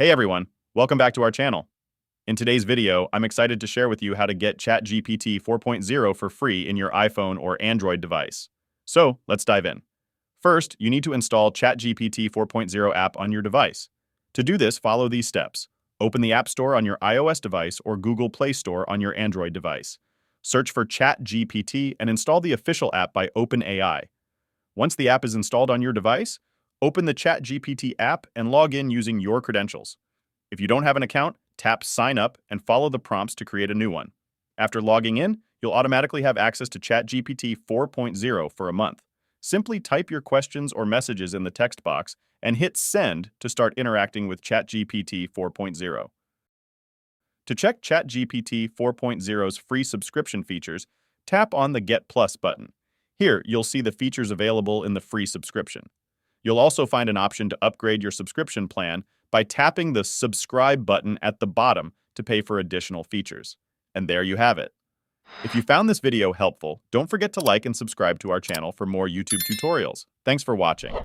Hey everyone, welcome back to our channel. In today's video, I'm excited to share with you how to get ChatGPT 4.0 for free in your iPhone or Android device. So, let's dive in. First, you need to install ChatGPT 4.0 app on your device. To do this, follow these steps. Open the App Store on your iOS device or Google Play Store on your Android device. Search for ChatGPT and install the official app by OpenAI. Once the app is installed on your device, open the ChatGPT app and log in using your credentials. If you don't have an account, tap Sign Up and follow the prompts to create a new one. After logging in, you'll automatically have access to ChatGPT 4.0 for a month. Simply type your questions or messages in the text box and hit Send to start interacting with ChatGPT 4.0. To check ChatGPT 4.0's free subscription features, tap on the Get Plus button. Here, you'll see the features available in the free subscription. You'll also find an option to upgrade your subscription plan by tapping the Subscribe button at the bottom to pay for additional features. And there you have it. If you found this video helpful, don't forget to like and subscribe to our channel for more YouTube tutorials. Thanks for watching.